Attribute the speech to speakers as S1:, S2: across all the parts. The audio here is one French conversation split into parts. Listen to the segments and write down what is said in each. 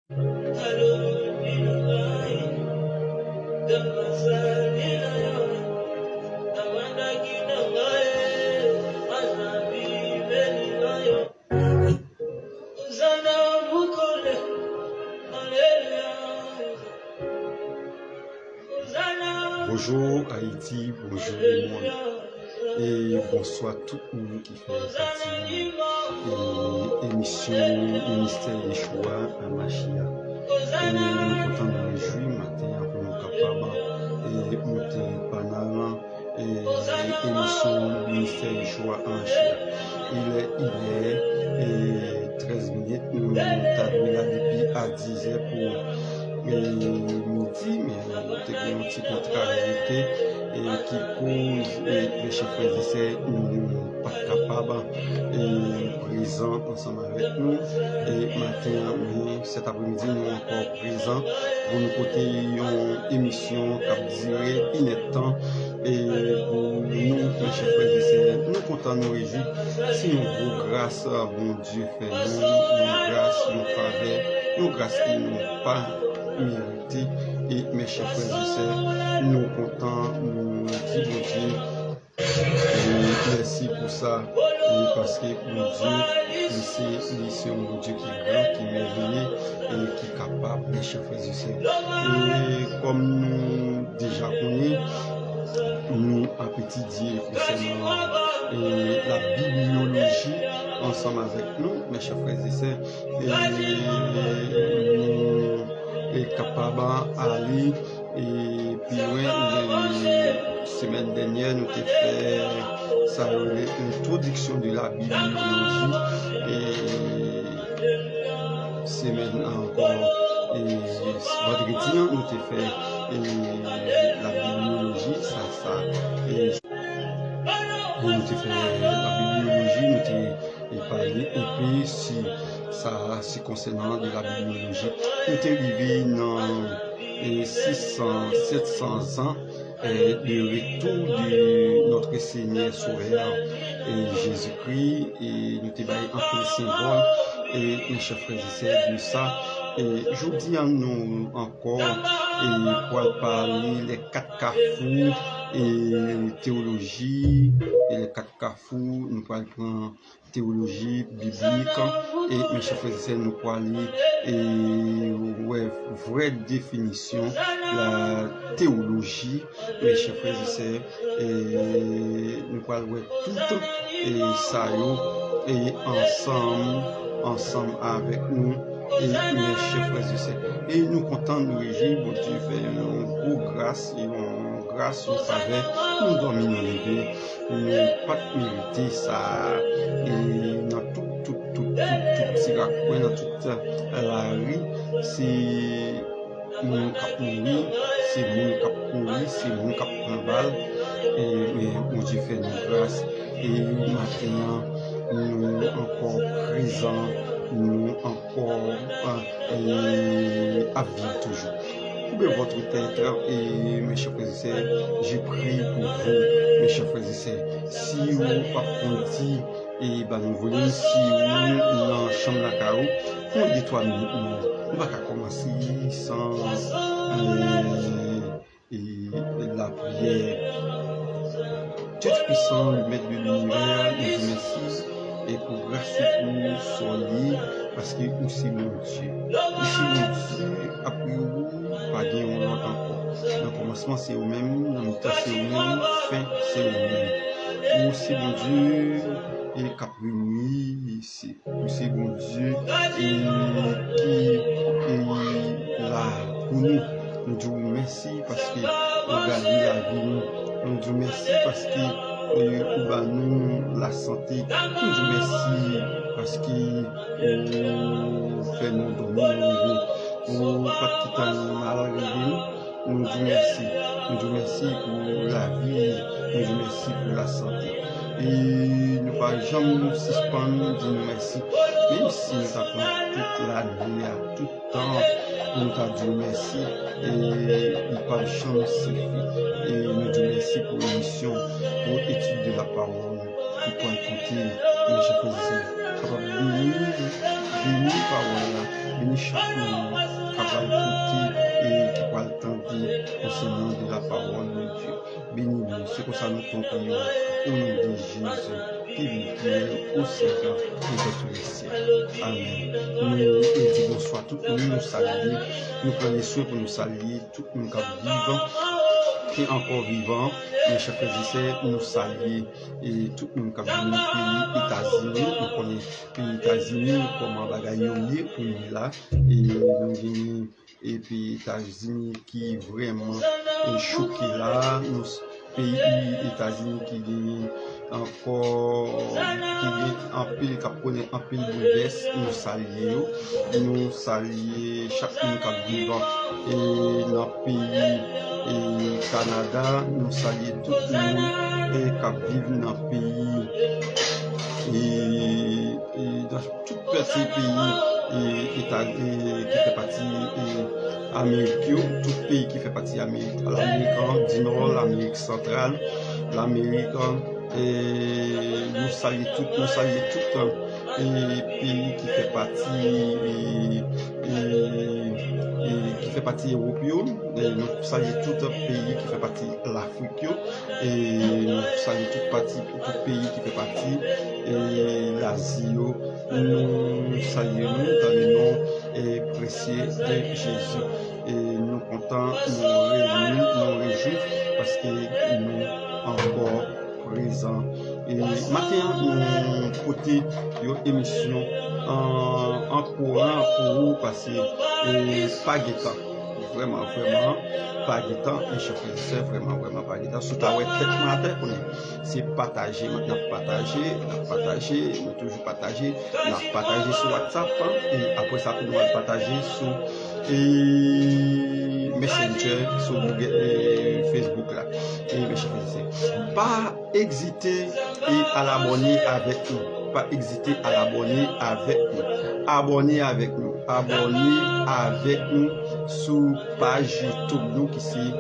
S1: Bonjour Haïti, bonjour le monde et bonsoir tout le monde qui fait partie de l'émission Ministère Yeshua à Machia. Et nous comptons nous réjouir matin pour nous capables et monter pendant l'émission Ministère Yeshua à Machia. Il est 13 minutes, nous avons là depuis à 10 heures pour midi, mais nous avons un petit contrariété qui cause les chefs frères nous pas capables et présents ensemble avec nous. Et matin, mais cet après-midi, nous encore présents pour nous côté une émission qui dirait inétant et pour nous, les chefs frères nous comptons nous réjouir si nous vous grâce, bon Dieu fait nous grâce, nous faveur, nous grâce qui nous pas mérité. Et mes chers frères et sœurs, nous comptons nous dire bon Dieu merci pour ça parce que mon Dieu c'est un Dieu qui est grand, qui est merveilleux et qui est capable, mes chers frères et sœurs. Et comme nous déjà connaissons, nous à petit Dieu concernant la bibliologie ensemble avec nous, mes chers frères et sœurs, est capable d'aller et puis la semaine dernière nous avons fait ça l'introduction de la bibliologie et semaine encore et vendredi nous avons fait la bibliologie et nous avons fait la bibliologie, nous avons parlé et puis si ça c'est concernant de la bibliologie. Nous sommes arrivés dans 700 ans de retour de notre Seigneur Sauveur et Jésus-Christ et nous avons un peu le symbole et mes chers frères et sœurs de ça. Et je dis à nous encore et pour parler les quatre carrefours et théologie et les quatre carrefours nous parlons théologie biblique et mes chers frères et sœurs nous parlons et vraie définition la théologie mes chers frères et sœurs et nous parlons tout et ça et ensemble avec nous. Et mes chers frères et sœurs, et nous comptons nous réjouir, bon Dieu fait une gros grâce et une grâce, une faveur, nous devons nous lever, nous pas mériter ça, et dans tout petit raccoin, dans toute la rue, c'est mon cap mourir, c'est mon cap courir, c'est mon cap prendre balle, et bon Dieu fait une grâce, et maintenant, nous encore présents, nous encore à vivre toujours. Couvrez votre tête et mes chers frères et sœurs, je prie pour vous, mes chers frères et sœurs. Si vous pas conti et nous voulons si vous dans la chambre la carreau, pour des 3 minutes, on va commencer sans la prière. Dieu puissant, le maître de l'univers, nous vous remercie. Et pour grâce pour soigner, parce que nous c'est mon Dieu. Ici mon Dieu, après vous, pas gagner l'autre encore. Dans le commencement c'est vous-même, dans le temps c'est vous-même, fin c'est vous-même. Nous c'est mon Dieu, et qu'après nuit, c'est mon Dieu, et qui est là pour nous. Nous disons merci parce que vous regardez la vie, nous disons merci parce que nous la santé, nous disons merci parce que vous faites nous dormir, vous pas tout mal nous disons merci. Nous disons merci pour la vie, nous disons merci pour la santé. Et nous ne pouvons jamais suspendre, nous disons merci. Même si nous avons toute l'année, tout le temps, nous avons dit merci. Et nous ne pouvons jamais suffire. Et nous disons merci pour l'émission, pour l'étude de la parole, pour écouter, mes chers frères et sœurs, capable de bénir la parole. bénis chaque monde qui va écouter et qui va entendre concernant de la parole de Dieu. Bénis-nous, c'est pour ça que nous prions au nom de Jésus, qui vit au Seigneur et de tous les siècles. Amen. Nous disons bonsoir tout le monde, nous saluons, nous prenons soin pour nous saluer, tout le monde qui vivant, qui est encore vivant. Mes chers frères et sœurs, nous saluons et tout le monde qui vit dans le pays États-Unis, nous connaissons les pays États-Unis, comment bagailler pour nous là, et nous venons et puis États-Unis qui vraiment est choqué là, nous pays États-Unis qui gagne encore qui gagne en pile qui en pile bouleverse, nous saluons chaque monde qui vivant et dans le pays et Canada, nous saluons tout le monde et qui vivent dans le pays et dans tout petit pays qui fait partie Amérique, tout pays qui fait partie Amérique, l'Amérique du Nord, l'Amérique centrale, l'Amérique et nous saluons tout et pays qui fait partie européen, et nous saluons tout pays qui fait partie l'Afrique et nous saluons tout pays qui fait partie l'Asie. Nous saluons dans le nom précieux de Jésus et nous comptons nous réjouir parce que nous encore présents. Et maintenant, nous côté une émission en courant pour vous passer pas de temps. Vraiment pas de temps. Et je fais vraiment pas de temps. Sous ta web tête matin, c'est partager, maintenant partager, nous toujours partager sur WhatsApp et après ça, nous allons partager sur Messenger, sur Google, Facebook là. Et mes chers frères, pas hésiter à l'abonner avec nous. Pas hésiter à l'abonner avec nous. Abonnez avec nous sur page YouTube nous qui c'est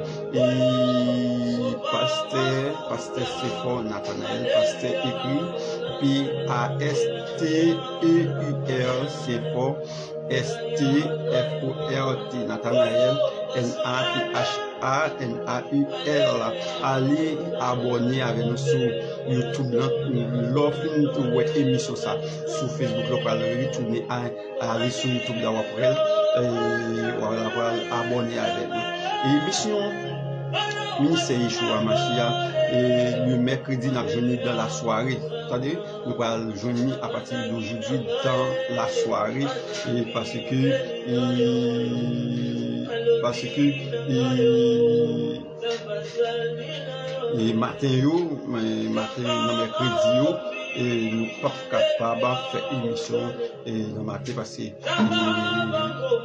S1: Pasteur Sephor Nathanael, Pasteur écrit P-A-S-T-E-U-R Sephor S-T-F-O-R-T Nathanael N-A-T-H-A-N-A-U-L. Allez abonner avec nous sur YouTube, l'offre une émission ça sur Facebook, là, pour aller retourner aller sur YouTube là après et voilà pour abonner avec nous. Et émission ministère Yeshua Mashiach et le mercredi nous journée dans la soirée. C'est-à-dire nous allons joindre à partir d'aujourd'hui dans la soirée et parce que et matin dans mercredi et nous pas capable de faire émission et dans matin parce que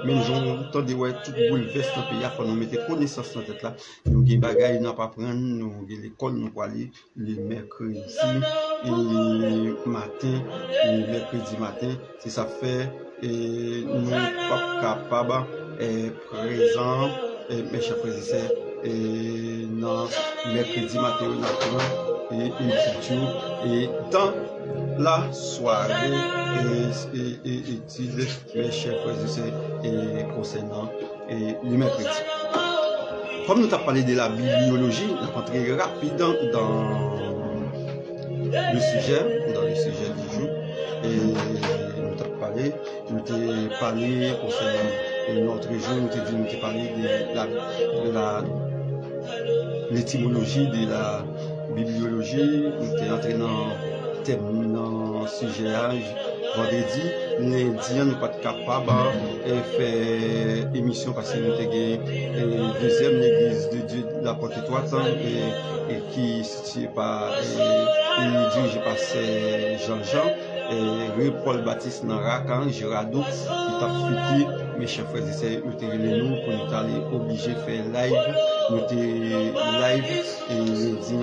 S1: même jour temps de ouais tout bouleverse dans pays faut nous mettre connaissance dans tête là nous gain bagaille n'a pas prendre nous l'école nous pour aller le mercredi matin c'est ça fait et nous pas capable présent mes chers frères et sœurs et non mercredi matin et une culture et dans la soirée et utile mes chers frères et sœurs et concernant et le mercredi. Comme nous avons parlé de la bibliologie, nous avons très rapide dans le sujet du jour et nous avons parlé concernant notre jour, nous avons parlé de l'étymologie de la bibliologie, nous sommes entrés dans le sujet vendredi, lundi, nous pas capable de faire émission parce que nous avons deuxième église de Dieu de la Porte-Étoile et qui est dirigée par Jean-Jean et Paul Baptiste Narakan, Girado, qui t'a fêté mes chers frères et sœurs, nous sommes pour nous aller obligés de faire live, nous sommes live et lundi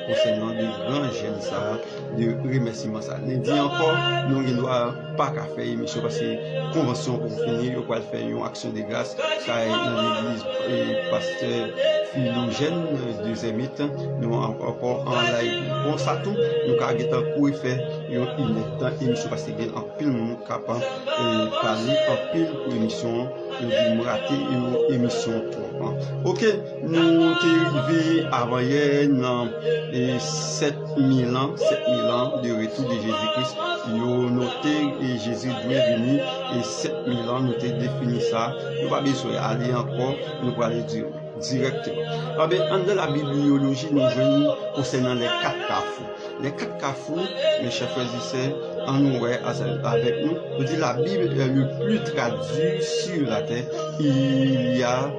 S1: concernant de grands jeunes ça, de remerciements ça. Lundi encore, nous ne doit pas qu'à faire émission parce que convention pour finir, nous allons faire une action de grâce car dans l'église et pasteur Philogène deuxième temps, nous encore en live. Bon ça tout, nous allons pour faire une émission parce que en pile monde capable de parler en pile pour émission, nous rater une émission trop. OK, nous sommes arrivés avant hier dans 7000 ans de retour de Jésus-Christ. Nous noté et Jésus doit venir et 7000 ans nous avons défini ça. Nous pas besoin aller encore, nous allons aller directement. Dans la bibliologie, nous venons concernant les 4 carrefours. Les 4 carrefours, mes chers frères et sœurs, en nous avec nous, nous dit la Bible est le plus traduit sur la terre. Il y a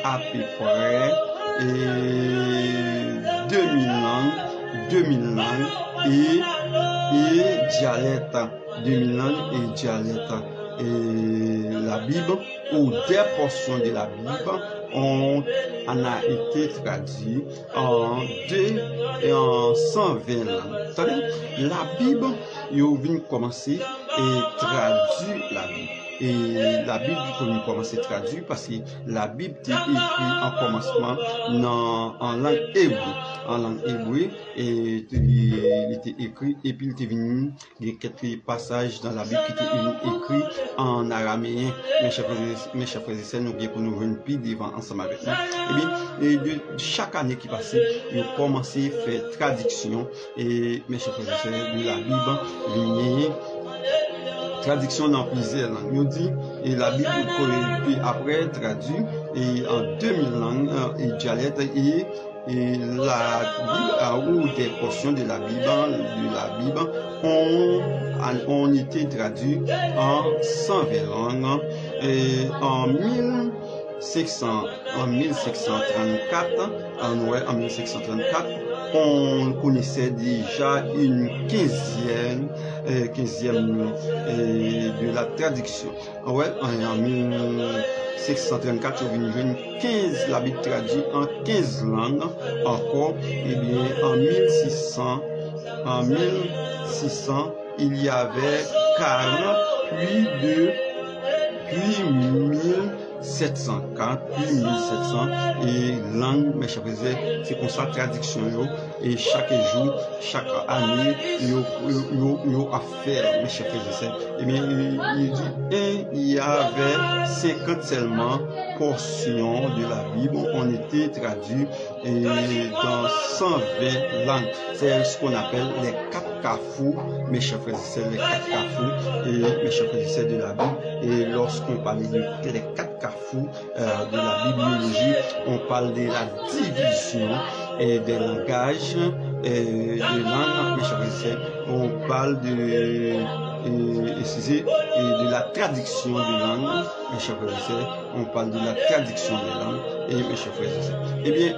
S1: à peu près 2000 langues et dialectes. 2000 langues et dialectes. Et la Bible, ou des portions de la Bible, en a été traduit en 120 langues. La Bible, il vient commencer et traduire la Bible. Et la Bible, il commence à traduire parce que la Bible est écrite en commencement en langue hébreu. En langue hébreu, et il était écrit, et puis il était venu, il y a quelques passages dans la Bible qui étaient écrits en araméen. Mes chers frères et sœurs, nous bien pour nous venir plus devant ensemble avec nous. Et bien, de chaque année qui passait, nous commençons à faire traduction, et mes chers frères et sœurs, de la Bible, traduction dans plusieurs langues. Nous dit, et la Bible, puis après, traduit, et en 2000 langues, et dialectes, et la Bible, ou des portions de la Bible, ont été traduites en 120 langues, et en 1734, on connaissait déjà une 15e de la traduction. Ouais, en 1634, la Bible traduite en 15 langues encore. Et bien, en 1600, il y avait 40, puis 1740, puis 1700 et langue, mes chers frères, c'est comme ça traduction et chaque jour, chaque année, yo a fait, mes chers frères. Et bien, il y avait 50 seulement portions de la Bible ont été traduites dans 120 langues. C'est ce qu'on appelle les 4 carrefours, mes chers frères, c'est les 4 carrefours et mes chers frères de la Bible. Et lorsqu'on parle de les 4 carrefours de la bibliologie, on parle de la division et des langages et des langues, mes chers frères. On parle de la traduction des langues, mes chers frères. On parle de la traduction des langues et mes chers frères. Eh bien,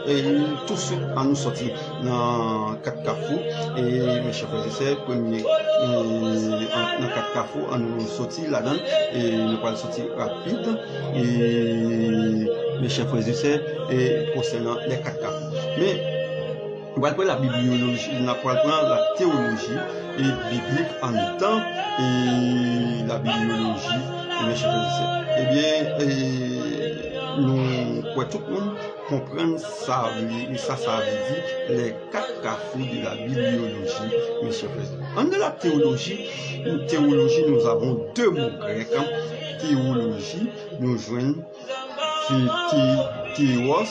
S1: tout de suite, on nous sortit dans 4 carrefours et mes chers frères, premier dans 4 carrefours, on nous sortit là-dedans et nous allons sortir rapide et mes chers frères, et concernant les 4 carrefours. Mais on va prendre la bibliologie, on va prendre la théologie et biblique en même temps et la bibliologie et mes chers frères. Eh bien, nous, pour tout le monde comprendre ça, et ça veut dire les 4 carrefours de la bibliologie, mes chers frères. En de la théologie, nous avons 2 mots grecs. Théologie, nous joignons théos,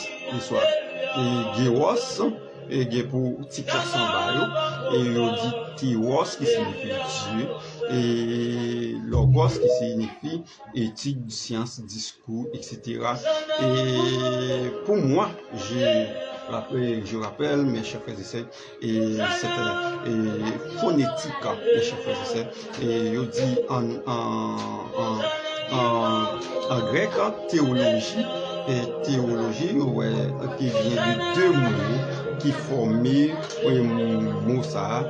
S1: et géos, et pour titre sans et on dit théos qui signifie Dieu, et logos qui signifie étude, science, discours, etc. Et pour moi, je rappelle mes chers frères et sœurs, et c'est phonétique, mes chers frères et sœurs, et on dit en grec, théologie, et théologie, ouais, qui vient de 2 mots qui forment mot ça,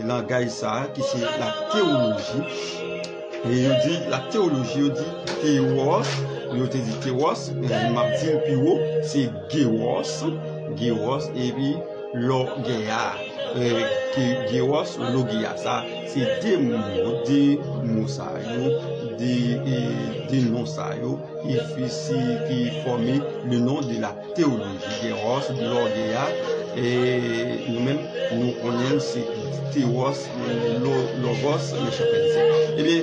S1: langage ça, qui c'est la théologie. Et il dit, la théologie, il dit théos, il dit théos, m'a dit le plus haut, c'est géos, et puis logéa. Géos, logéa, ça, c'est des mots ça, des noms ça, qui forment le nom de la théologie. Géos, logéa, et nous-mêmes, nous connaissons c'est théos, logos, mes chers frères. Eh bien,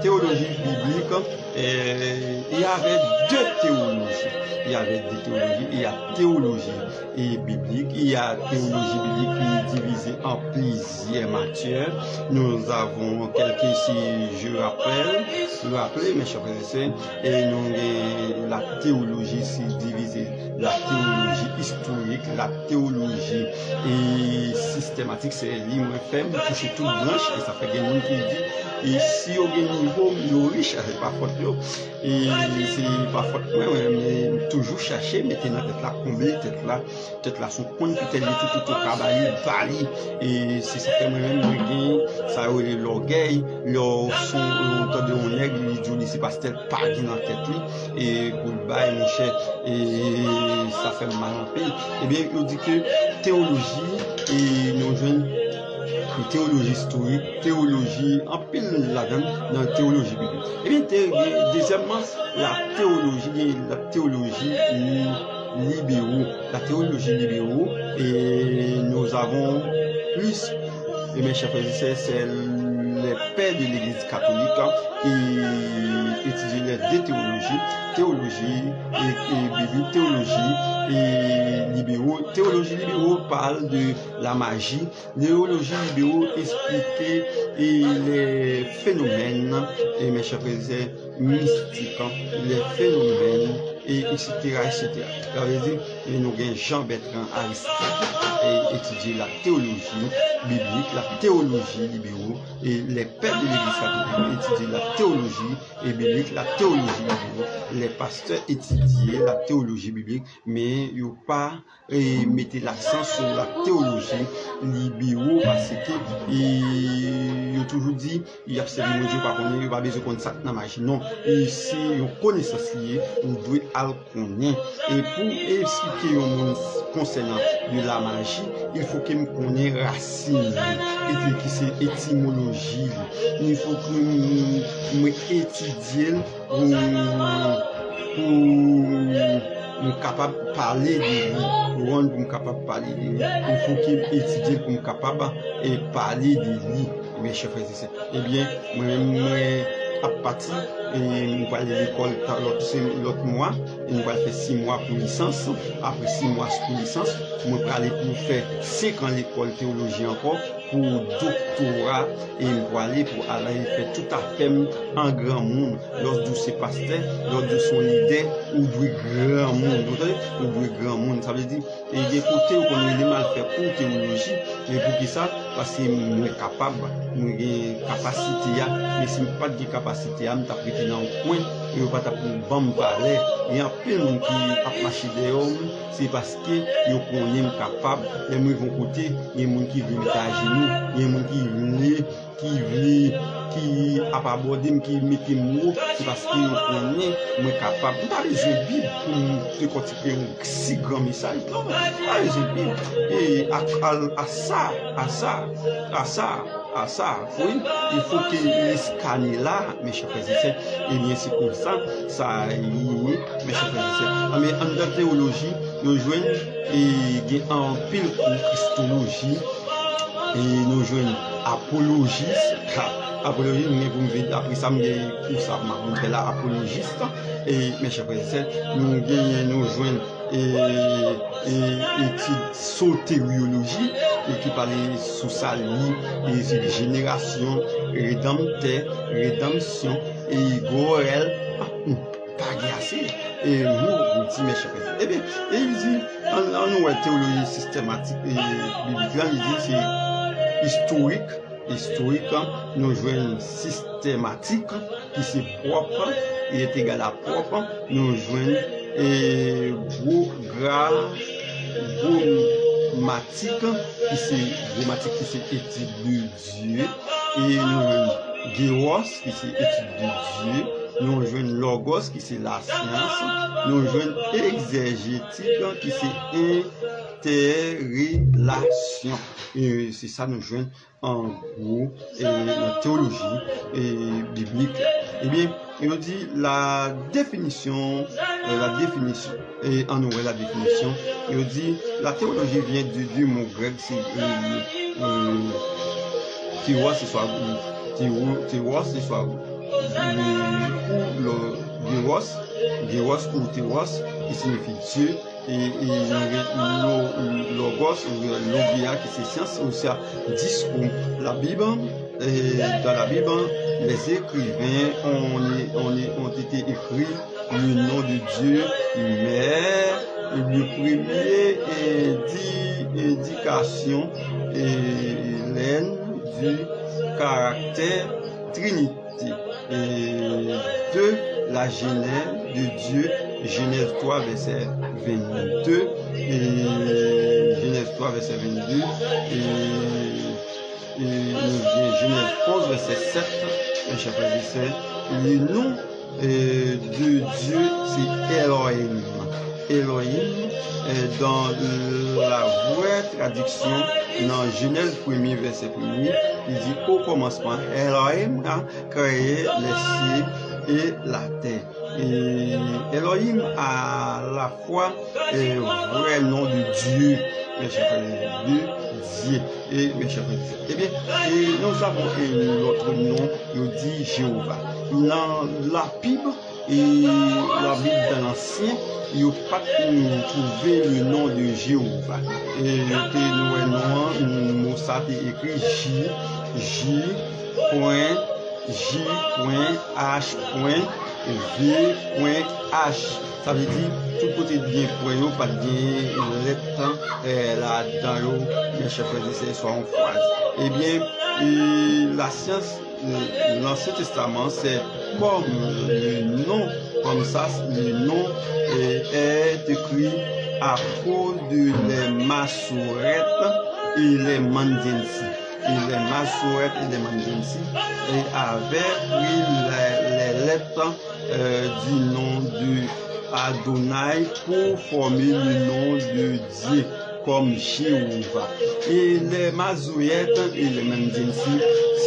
S1: théologie biblique, il y avait deux théologies. Il y avait deux théologies. Il y a théologie biblique. Il y a théologie biblique qui est divisée en plusieurs matières. Nous avons quelques, si je rappelle, mes chers frères, et nous, la théologie, c'est divisé. La théologie historique, la théologie systématique, c'est l'immense toucher toute branche, et ça fait des gens qui disent, et si au niveau, nous riches, c'est pas faute, et c'est pas faute, mais toujours chercher, mettez dans tête là, combler, tête là, son compte, peut-être tout au travail, parler, et c'est ça fait moi-même, ça a l'orgueil, son, autant de mon aigle, il dit, c'est parce que tel pas dans la tête, et pour le bail, mon cher, et ça fait mal en pays. Eh bien, il dit que théologie, et nos jeunes, théologie historique, théologie, en pile là-dedans, dans la théologie biblique. Eh bien, deuxièmement, la théologie libéraux. La théologie libéraux, et nous avons plus, et mes chers frères, c'est les pères de l'Église catholique qui étudient les deux théologie et biblique, théologie et libéraux. Théologie libéraux parle de la magie. Théologie libéraux explique les phénomènes, et mes chers frères, mystiques, les phénomènes, et etc. Ça veut dire, nous avons Jean-Bertrand Aristide et étudier la théologie biblique, la théologie libéraux, et les pères de l'Église catholique étudier la théologie et biblique, la théologie libéraux. Les pasteurs étudier la théologie biblique, mais ils n'ont pas mettez l'accent sur la théologie libéraux parce que ils ont toujours dit il y a absolument Dieu pas connaître, il pas besoin de ça dans magie. Non, ici une connaissance liée, on doit al connaître. Et pour expliquer au monde concernant de la magie, il faut que nous connaissions racine, et qui c'est étymologie. Il faut que nous étudions pour nous capables de parler de lui, pour rendre nous capables de parler de lui. Il faut qu'il étudie pour nous capables de parler de lui, mes chers frères et sœurs. Eh bien, moi, à partir, et nous allons à l'école l'autre mois, et nous allons faire 6 mois pour licence. Après 6 mois pour licence, nous allons aller pour faire 5 ans l'école théologie encore, pour doctorat, et nous allons aller pour aller faire tout à fait en grand monde. Lorsque c'est pasteur, lorsque son leader, ou du grand monde. Ou du grand monde, ça veut dire, et des côtés où on est mal fait pour théologie, et pour qui ça, parce que nous sommes capables, nous avons capacité, mais si nous n'avons pas de capacité, nous avons prêté dans un coin, et nous n'avons pas de parler. Il y a plein de gens qui ont marché dehors, c'est parce que nous sommes capables, les gens vont côté, il y a des gens qui viennent à genoux, il y a des gens qui a pas abordé, qui mettent mots, c'est parce que nous sommes capables. Nous n'avons pas besoin de Bible pour décortiquer un si grand message. Non, nous n'avons pas besoin de Bible. Et à ça, oui, il faut que les scanners là, mes chers frères et sœurs, et bien c'est comme ça y est, mes chers frères et sœurs. Mais en de théologie, nous jouons et en pile pour Christologie, et nous jouons apologiste. Apologiste, mais vous me dites, après ça, pour ça, je vais là apologiste. Et mes chers frères et sœurs, nous jouons études sotériologie, et qui parle sous sa ligne, et génération, rédemption, et goël, pas assez. Et nous dit, mes chers frères, eh bien, et il dit, en nous, théologie systématique et biblique, il dit, c'est historique, nous jouons systématique, qui c'est propre, il est égal à propre, nous jouons grammatique, qui c'est étude de Dieu, et nous Géos, qui c'est étude de Dieu, nous rejoignons Logos, qui c'est la science, nous rejoignons exégétique, qui c'est interrelation. Et c'est ça nous rejoignons en gros la théologie biblique. Eh bien, il nous dit la définition, et en nous la définition, il nous dit la théologie vient du mot grec, c'est théos, c'est soit théos, c'est soit Géos ou théos, qui signifie Dieu, et logos ou logia, qui c'est science, ou ça discours. La Bible, dans la Bible, les écrivains ont été écrits le nom de Dieu, mais le premier indication est du caractère Trinité et de la Genèse de Dieu, Genèse 3 verset 22 et Genèse 3 verset 22 et Genèse 11 verset 7, chapitre 17. Le nom de Dieu c'est Elohim. Elohim dans la vraie traduction dans Genèse 1er verset 1er, il dit au commencement Elohim a créé les cieux et la terre. Et Elohim a la fois vrai nom de Dieu, mes chers frères, de Dieu. Et mes chers frères, eh bien, nous avons notre nom, il dit Jéhovah. Dans la Bible et la Bible de l'Ancien, il n'y a pas trouvé le nom de Jéhovah. Et nous avons écrit J.H.V.H. Ça veut dire tout côté bien pour eux, pas bien lettre là-dedans, mes chers frères et sœurs, soit en phrase. Eh bien, la science, l'Ancien Testament, c'est comme le nom, comme ça, le nom est écrit à cause de les masourettes et les mandiensi. Et les masourettes et les mandiensi, et avec les lettres du nom de Adonai pour former le nom de Dieu comme Jéhovah. Et les masourettes et les mandiensi,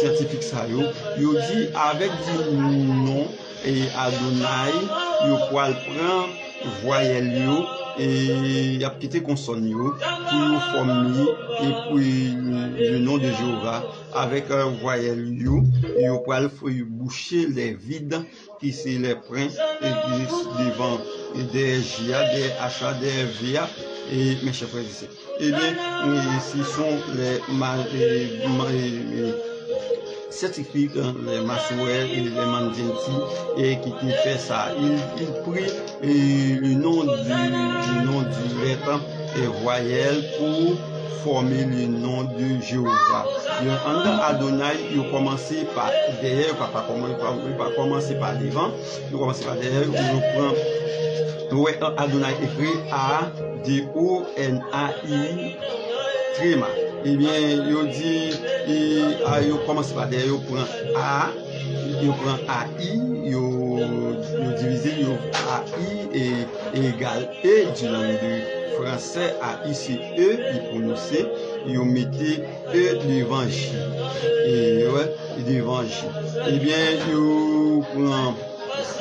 S1: scientifiques ça yo dit avec du nom et Adonai, yo poil prend voyelle yo et y a quitté consonne yo pour former et puis le nom de Jéhovah avec un voyelle yo poil boucher les vides qui c'est les princes et devant des GA, des HA, des VA et mes chers frères ici. Eh bien, ce sont les scientifiques, les masouels et les mandienti et qui fait ça. Il prit le nom du lettre et voyelle pour former le nom de Jéhovah. En Adonai, il commencé par derrière, pas commencer par devant, il commence par derrière, il prend Adonai écrit A-D-O-N-A-I tréma. Eh bien, il dit, il commence par derrière, il prend A, il prend AI, il divise, il AI et égal E du langue du français, AI c'est E, il prononce, il mettait E devant J. Et ouais, devant J. Eh bien, il prend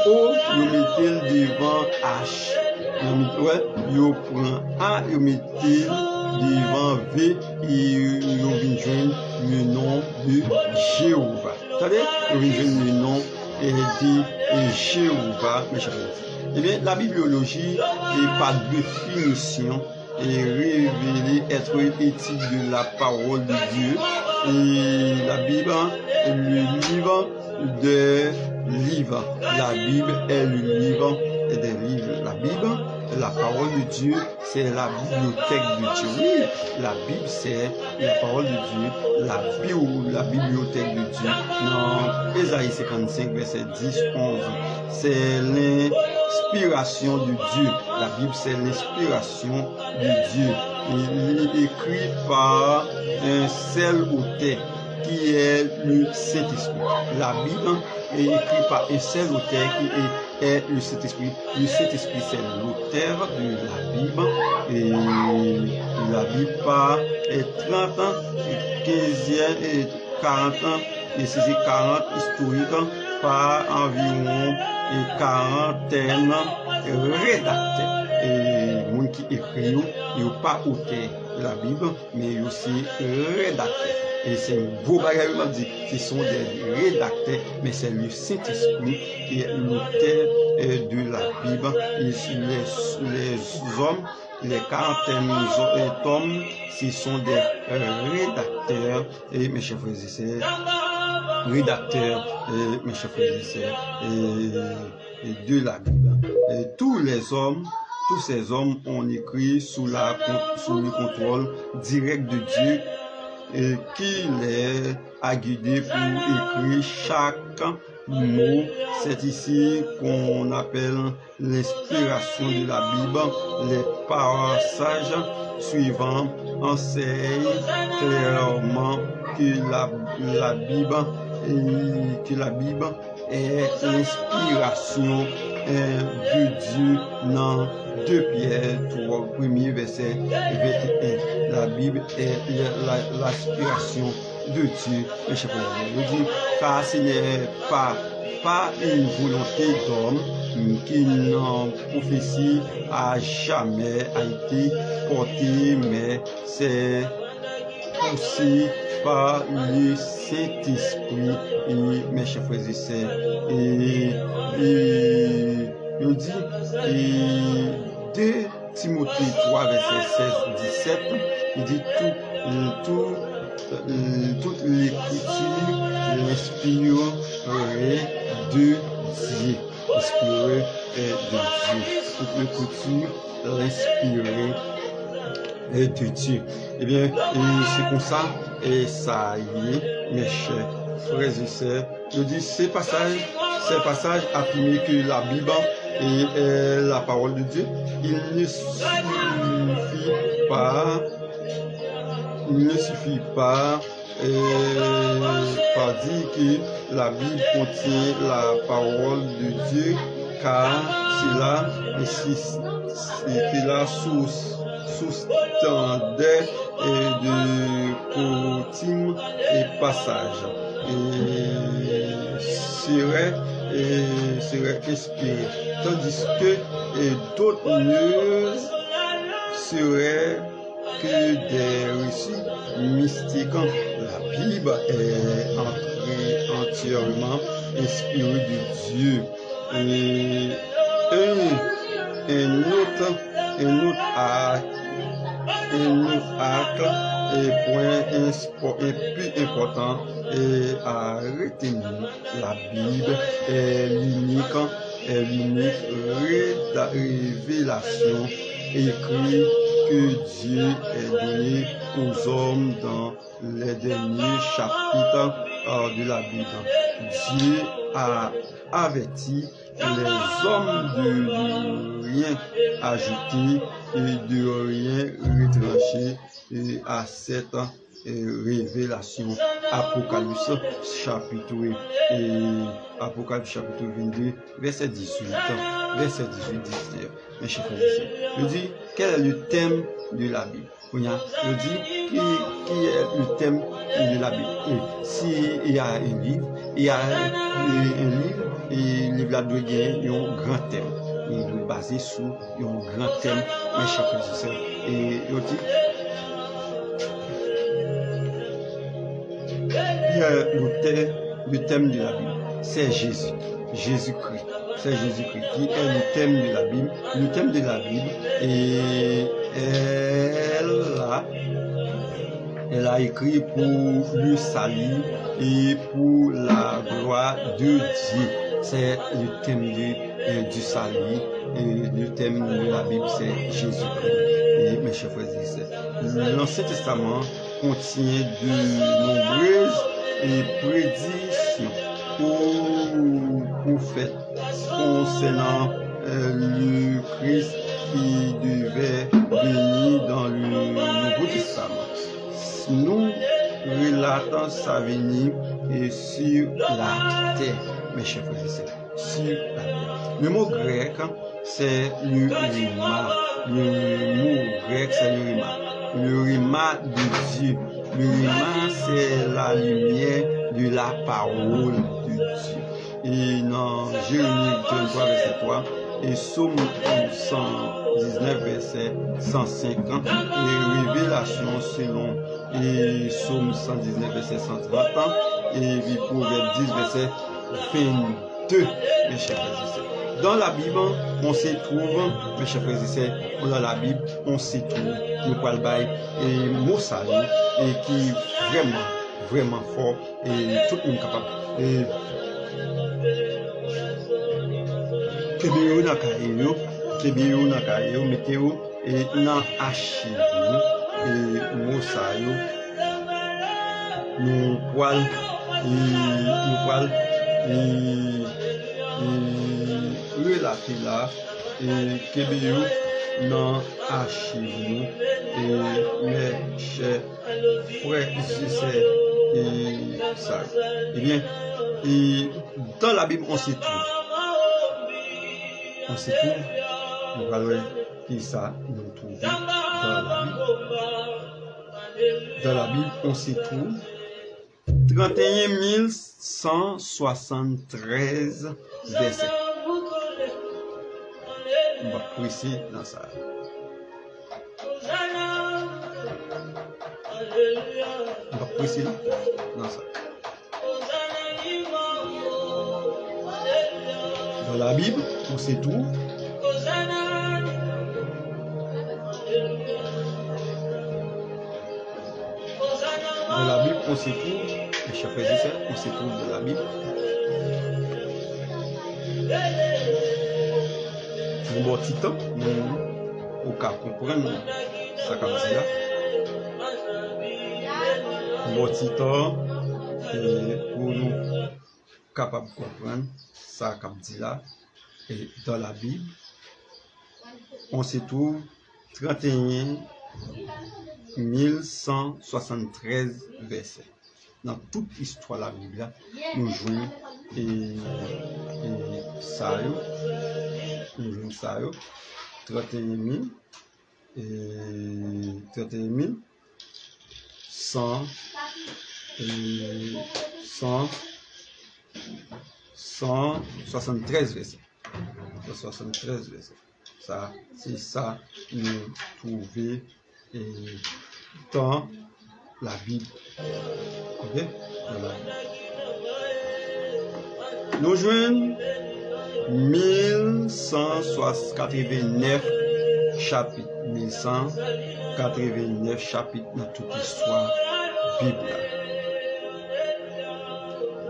S1: O, il mettait devant H. Ouais, il prend A, il mettait devant V, et il vient le nom de Jéhovah. C'est-à-dire, il vient le nom de Jéhovah, mes chers amis. Eh bien, la bibliologie est par définition et révélée être une étude de la parole de Dieu. Et la Bible est le livre des livres. La Bible est le livre des livres. La Bible, la parole de Dieu, c'est la bibliothèque de Dieu. Oui, la Bible, c'est la parole de Dieu, la bibliothèque de Dieu. Dans Ésaïe 55, verset 10-11, c'est l'inspiration de Dieu. La Bible, c'est l'inspiration de Dieu. Il est écrit par un seul auteur. qui est le Saint-Esprit. La Bible est écrite par un seul auteur qui est le Saint-Esprit. Le Saint-Esprit, c'est l'auteur de la Bible. Et la Bible par 30 ans, 15e et 40 ans, et c'est 40 historiques par environ 40 rédacteurs. Et les gens qui écrivent, ils n'ont pas auteur de la Bible, mais aussi rédacteurs. Et c'est un beau bagage, on dit, ce sont des rédacteurs, mais c'est le Saint-Esprit qui est l'auteur de la Bible. Et les hommes, les 40 tomes, ce sont des rédacteurs, et mes chers frères et sœurs, rédacteurs, et mes chers frères et sœurs, de la Bible. Et tous ces hommes ont écrit sous le contrôle direct de Dieu, et qui les a guidés pour écrire chaque mot. C'est ici qu'on appelle l'inspiration de la Bible. Les passages suivants enseignent clairement que la Bible est l'inspiration de Dieu dans 2 Pierre 3, premier verset 21. La Bible est l'inspiration de Dieu. Mes chers frères, je dis, car ce n'est pas une volonté d'homme qui n'en prophétie a jamais été portée, mais c'est poussé par le Saint-Esprit. Et mes chers frères et sœurs, et je dis, et 2 Timothée 3, verset 16-17, il dit toute l'écriture l'inspirerait de Dieu. Inspirée de Dieu. Toute l'écriture l'inspirerait de Dieu. Eh bien, c'est comme ça, et ça y est, mes chers frères et sœurs. Je dis, ces passages affirment que la Bible est la parole de Dieu. Il ne suffit pas par dire que la Bible contient la parole de Dieu, car cela sous-tendait de coutumes et passages et serait inspiré, tandis que d'autres ne seraient que des récits mystiques. La Bible est entièrement inspirée de Dieu. Et un autre acte et point plus important à retenir. La Bible est l'unique révélation écrite que Dieu a donnée aux hommes dans les derniers chapitres de la Bible. Dieu a averti les hommes de rien ajouter et de rien retrancher à cette révélation. Apocalypse chapitre 22, verset 18, verset 18-19. Mes chers frères et sœurs, je dis, quel est le thème de la Bible? Je dis, qui est le thème de la Bible? S'il y a un livre, il y a un livre, et le livre là doit gagner un grand thème. Il doit basé sur un grand thème, mes chers frères et sœurs. Et je dis, le thème de la Bible, c'est Jésus. Jésus-Christ. C'est Jésus-Christ qui est le thème de la Bible. Le thème de la Bible, et elle a écrit pour le salut et pour la gloire de Dieu. C'est le thème du salut. Et le thème de la Bible, c'est Jésus-Christ. Et mes chers frères et sœurs, l'Ancien Testament contient de nombreuses prédictions aux prophètes concernant le Christ qui devait venir dans le Nouveau Testament. Nous relate sa venue sur la terre, mes chers frères et sœurs, sur la terre. Le mot grec, c'est le rima. Le mot grec, c'est le rima. Le rima de Dieu. Le rima, c'est la lumière de la parole de Dieu. Et dans Jérémie 23, verset 3, et Psaume 119, verset 150, et Révélation selon et Psaume 119, verset 130, et puis Proverbe 10, verset 22, mes chers frères et sœurs. Dans la Bible, on se trouve, mes chers frères et sœurs, dans la Bible, on se trouve, nous parlons et Moussa, et qui vraiment, vraiment fort, et tout le monde capable. Et Kebiro Nakayo, météo, et nan archive, et Moussa, nous poil, relaté là, et Kebiro nan archive, et mes chers frères et sœurs, et ça. Eh bien, et dans la Bible, on se trouve. On se trouve, nous allons qui ça nous trouve dans la Bible. Dans la Bible, on se trouve 31 173 versets. On va préciser dans ça. On va préciser dans ça. Dans la Bible, on se trouve dans la Bible, on se trouve, mes chers frères et sœurs, on se trouve dans la Bible. Pour mon petit temps, au cas comprendre ça comme ça. Pour mon petit temps, pour nous capables de comprendre ça comme ça. Et dans la Bible, on se trouve 31 173 versets. Dans toute l'histoire de la Bible, nous jouons ça, 31 173 versets. 173 versets. Ça, c'est ça nous trouver dans la Bible. Ok? Dans la Bible. Nous jouons 1189 chapitres. 1189 chapitres dans toute l'histoire Bible.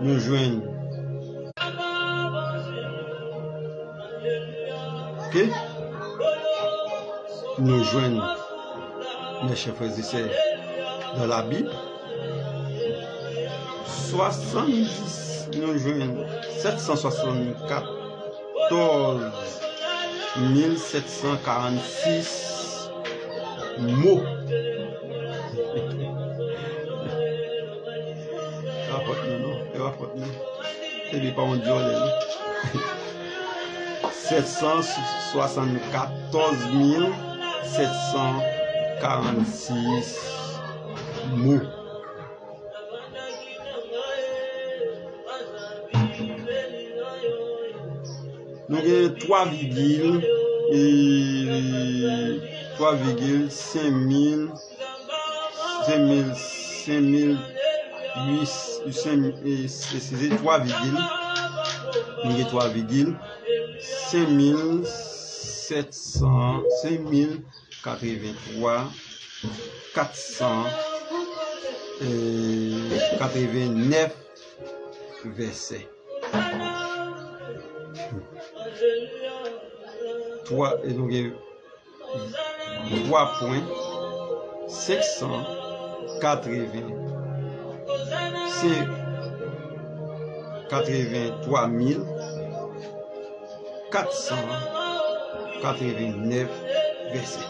S1: Nous jouons. Ok? Nous jouons, mes chers frères et sœurs, dans la Bible, 774 746 mots. C'est pas un dieu. 774 746 mots. Nous avons 489 versets. 3 et donc 3 points 580 c'est 83 489 versets.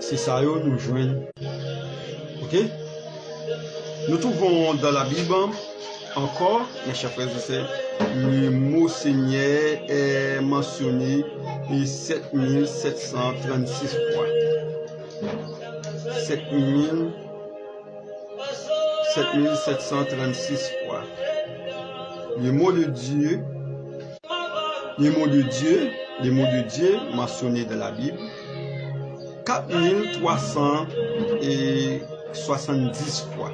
S1: C'est ça nous joignent. Ok? Nous trouvons dans la Bible encore, mes chers frères et sœurs, le mot Seigneur est mentionné 7736 fois. 7736 fois. Le mot de Dieu mentionné dans la Bible, 4370 fois.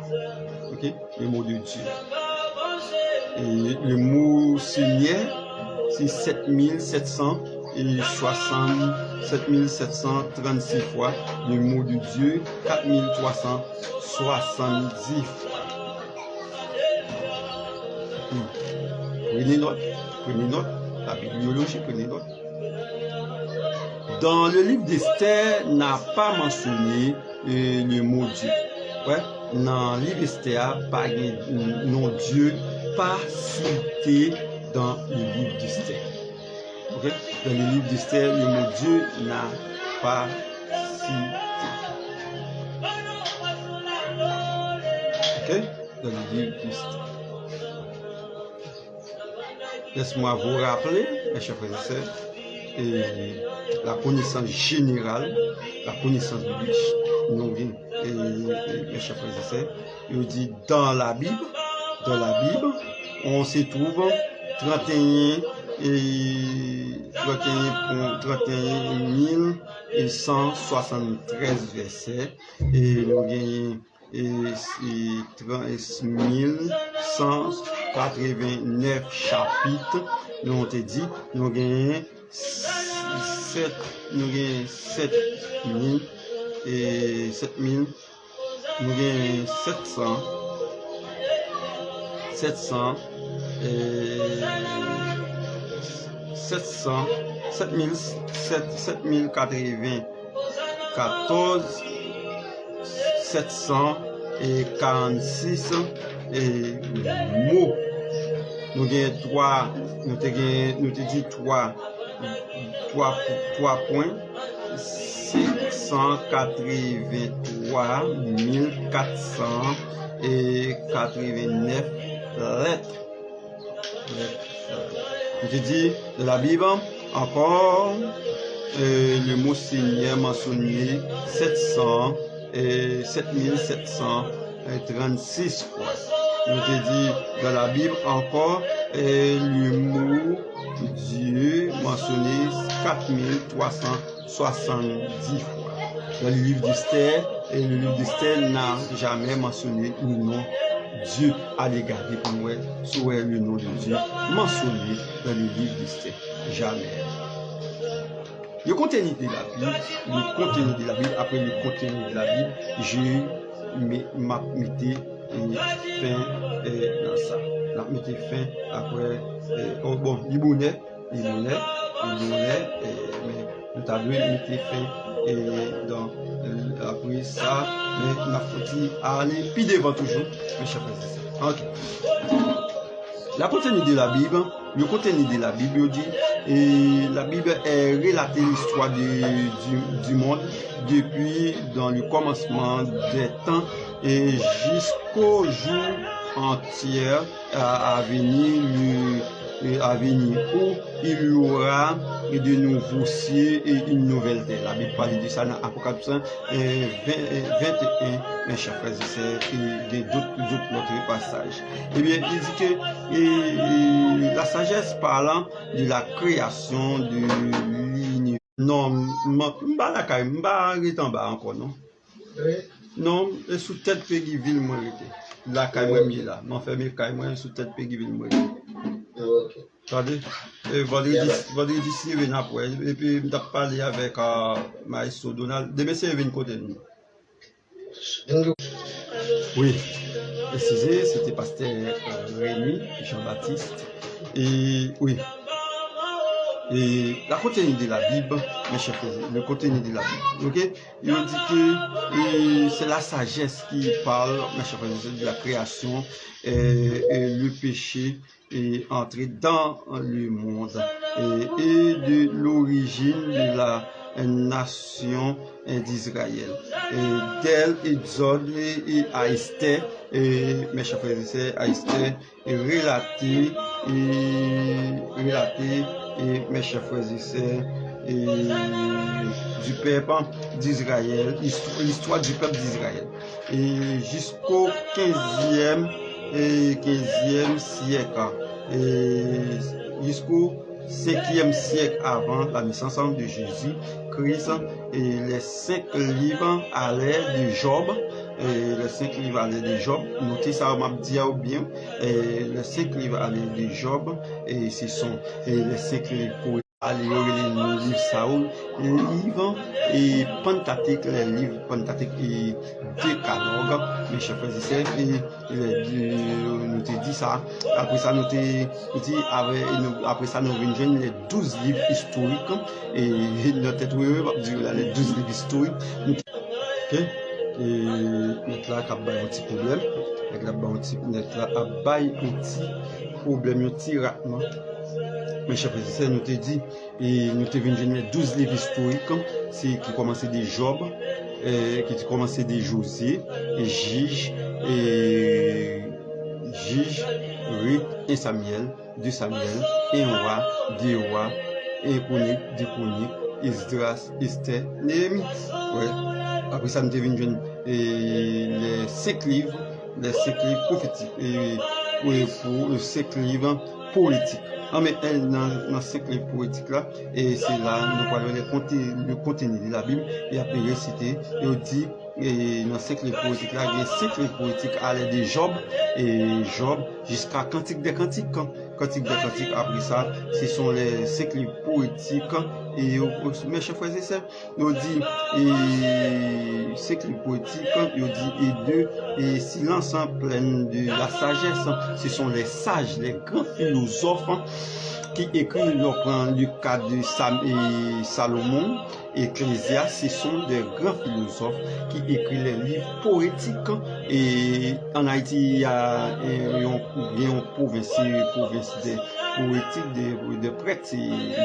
S1: Ok, le mot de Dieu. Et le mot Seigneur, c'est 7736 fois. Le mot de Dieu, 4370 fois. Prenez note, la bibliologie, prenez note. Dans le livre d'Esther, n'a pas mentionné le mot Dieu. Ouais, dans le livre d'Esther, pas non Dieu, pas cité dans le livre d'Esther. Okay? Dans le livre d'Esther, le mot Dieu n'a pas cité. Okay? Dans le livre d'Esther. Laisse-moi vous rappeler, mes chers frères et sœurs, la connaissance générale, la connaissance biblique, mes chers frères et sœurs, il dit dans la Bible, on se trouve 31 173 versets et nous gagnons 1189 chapitres. Nous on te dit, nous gagnons 746 mots. Nous te dit 3 points. 683 489 lettres. Je te dis de la Bible encore le mot Seigneur mentionné 7736 fois. Je te dis dans la Bible encore le mot Dieu mentionné 4370 fois. Dans le livre d'Esther, et le livre d'Esther n'a jamais mentionné le nom Dieu à l'égard pour nous, soit le nom de Dieu mentionné dans le livre d'Esther. Jamais. Le contenu de la Bible, après le contenu de la Bible, je mettais fin dans ça. Je mettais fin après, bon, il bonnet, mais nous avons mis fin dans après ça, mais la faut aller plus devant toujours, mes chers frères et sœurs. Ok. La contenu de la Bible, le contenu de la Bible dit, la Bible est relatée l'histoire du monde depuis dans le commencement des temps et jusqu'au jour entier à venir où il y aura de nouveaux cieux et une nouvelle terre. La Bible parle de ça dans Apocalypse 21, mes chers frères et sœurs, et d'autres passages. Eh bien, il dit que la sagesse parlant de la création de l'univers. Non, en bas encore, non? Non, sous tête pays ville moi la caille là, non fermé caille moi sous tête pays ville moi. Attendez, vendredi d'ici venir après et puis m't'a parlé avec Maestro Donald, demain c'est venir côté nous. Oui. Précisé, c'était pasteur Rémi Jean-Baptiste et oui. Et la contenu de la Bible, mes chers frères, le contenu de la Bible, ok? Il dit que c'est la sagesse qui parle, mes chers frères, de la création et le péché est entré dans le monde et de l'origine de la nation d'Israël. Et d'elle exhorte à Esther, mes chers frères et sœurs, à Esther, relater, mes chers frères et sœurs, du peuple d'Israël, l'histoire du peuple d'Israël. Et jusqu'au 15e siècle, jusqu'au 5e siècle avant la naissance de Jésus-Christ, et les 5 livres allaient de Job, les 5 livres allaient de Job, notez ça, m'a dit bien, les 5 livres allaient de Job, et ce sont les 5 livres pour les livres Saoul, les livres et Pentateuque, les livres Pentateuque et Décalogue, mes chers frères et sœurs, nous te dit ça, après ça nous venons les 12 livres historiques, et notre tête, les 12 livres historiques, ok, et notre là, il y a un petit problème, notre là, un petit problème, un petit ratement. Mes chers frères et sœurs, nous te dit, et nous te venons les 12 livres historiques, c'est qui commençaient des Job, qui commençaient des José, et Juge, Ruth, et Samuel, 2 Samuel, et un roi, 2 rois, et Chronique, 2 Chroniques, Esdras, Esther, Néhémie. Ouais. Après ça, nous te venons les 5 livres prophétiques, et pour les 5 livres politiques. Mais dans 5 livres poétiques là, et c'est là, nous parlons le contenu de la Bible, et après récité, et on dit, et dans 5 livres poétiques là, il y a 5 livres poétiques allaient de Job, et Job, jusqu'à Cantique des Cantiques. Cantique des Cantiques, après ça, ce sont les 5 livres poétiques, et mes chers frères et sœurs, nous dit, et 5 livres poétiques, nous dit, et silence en plein de la sagesse, ce sont les sages, les grands philosophes, qui écrit le cas de Salomon, Ecclésias, ce sont des grands philosophes qui écrivent les livres poétiques. Et en Haïti, il y a une province des poétiques, de prêtres,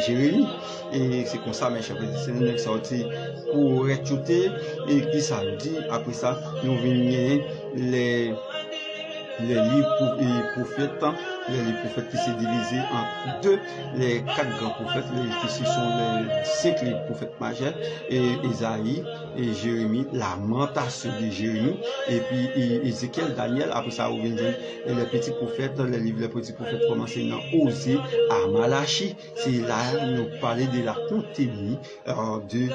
S1: Jérémie. Et c'est comme ça, mes chers frères, c'est sorti pour étudier, et qui ça dit, après ça, nous venons les livres prophètes, les livres prophètes qui sont divisés en 2, les 4 grands prophètes, qui sont les 5 livres prophètes majeurs, et Isaïe, et Jérémie, lamentation de Jérémie, et puis Ézéchiel, Daniel, après ça, on vient les petits prophètes, les livres des petits prophètes commencent dans Osée à Malachi. C'est là, nous parler de la contenu de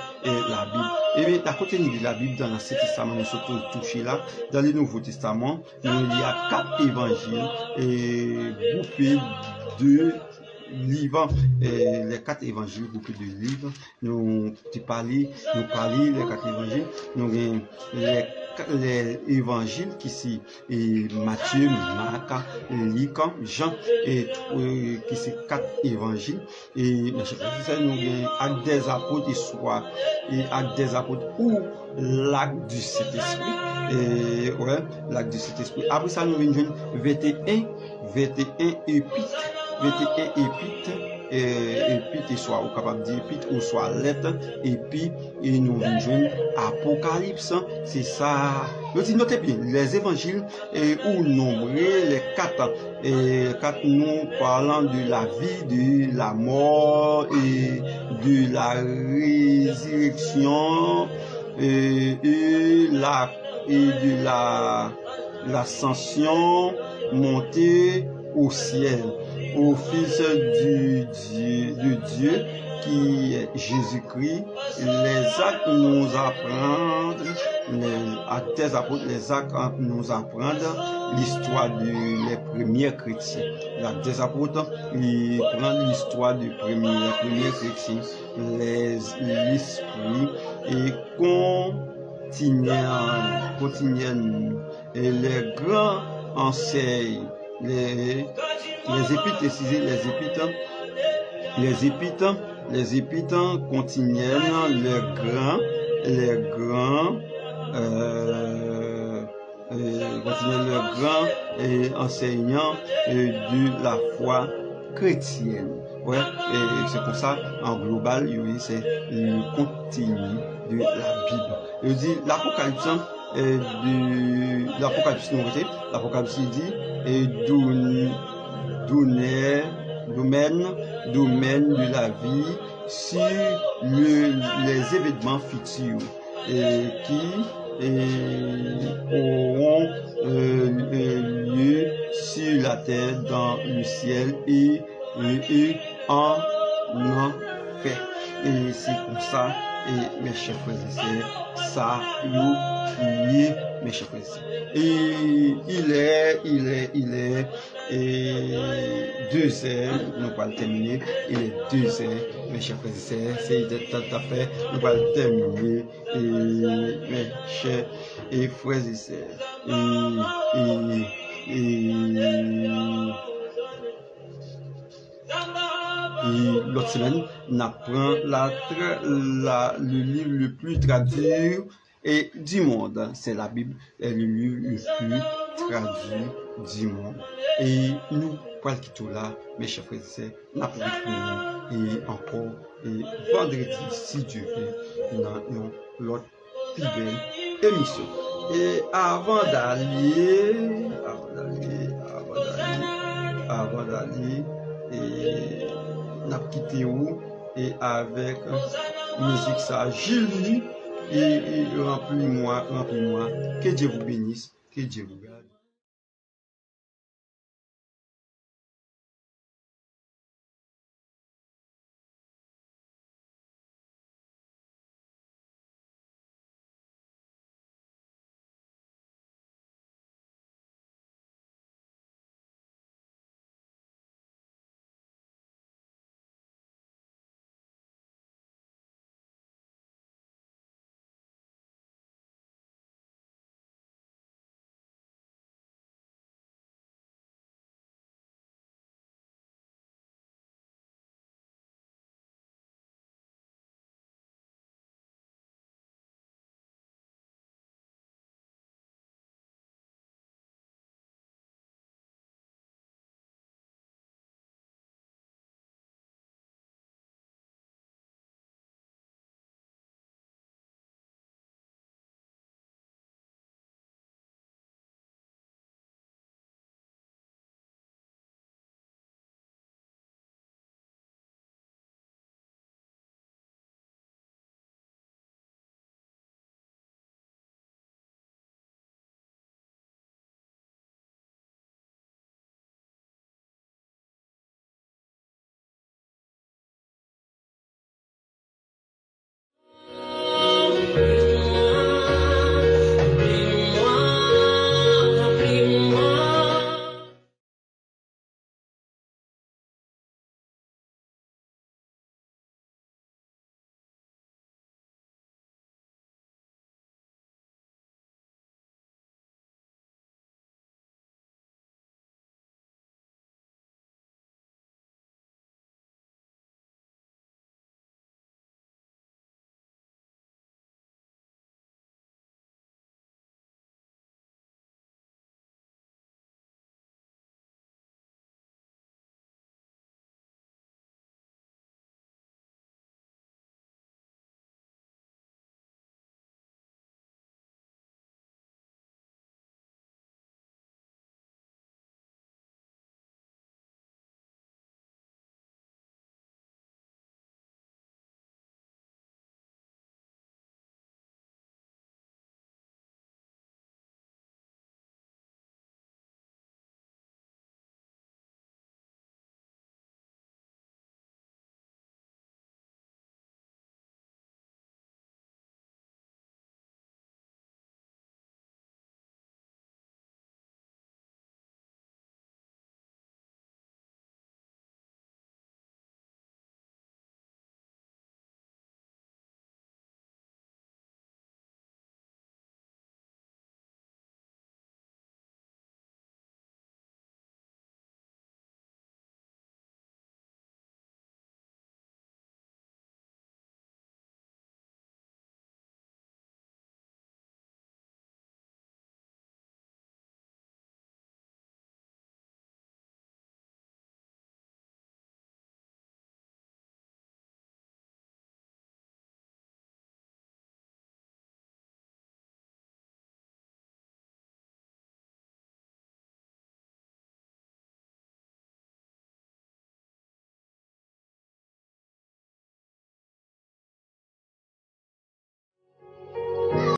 S1: la Bible. Et bien, la contenu de la Bible dans l'Ancien Testament, nous sommes touchés là, dans le Nouveau Testament, il y a 4 évangiles, et groupés de livres, les 4 évangiles groupés de livres, nous parlons les 4 évangiles, nous avons les évangiles qui sont Matthieu, Marc, Luc, Jean, et qui sont 4 évangiles, et nous avons Actes des apôtres, et Actes des apôtres ou l'acte du Saint-Esprit, et ouais, l'acte du Saint-Esprit. Après ça, nous venons 21 épîtres, épître soit ou capable de dire épître ou soit lettre, et puis et nous venons Apocalypse, c'est ça. Nous disons, notez bien, les évangiles où nombreux les 4 nous parlant de la vie, de la mort et de la résurrection, et de l'ascension montée au ciel, au Fils de Dieu qui est Jésus-Christ. Les actes nous apprennent, les actes des apôtres, les actes nous apprennent l'histoire des premiers chrétiens. L'acte des apôtres, ils prennent l'histoire des premiers chrétiens, l'esprit et continuent et les grands enseignent. Les épîtres, les épîtres contiennent les grands enseignants de la foi chrétienne. Ouais, et c'est pour ça, en global, oui, c'est le contenu de la Bible. Je dis, l'Apocalypse, l'Apocalypse nouveauté, l'Apocalypse dit, et domaine de la vie sur les événements futurs et qui auront lieu sur la terre, dans le ciel et en enfer. Et c'est comme ça, et mes chers frères et sœurs, ça nous lié, mes chers frères et sœurs. Et il est et 2 heures, nous allons terminer. Il est 2 heures, mes chers frères et sœurs, c'est tout à fait, nous allons terminer. Et mes chers et frères et sœurs, et l'autre semaine, on apprend le livre le plus traduit et du monde. C'est la Bible, est le livre le plus traduit du monde. Et nous, pour le quitter là, mes chers frères et sœurs, nous avons et encore, et vendredi, si Dieu veut, nous avons l'autre plus belle émission. Et avant d'aller, et n'a quitté où et avec musique ça Julie et remplis-moi, que Dieu vous bénisse, que Dieu vous garde.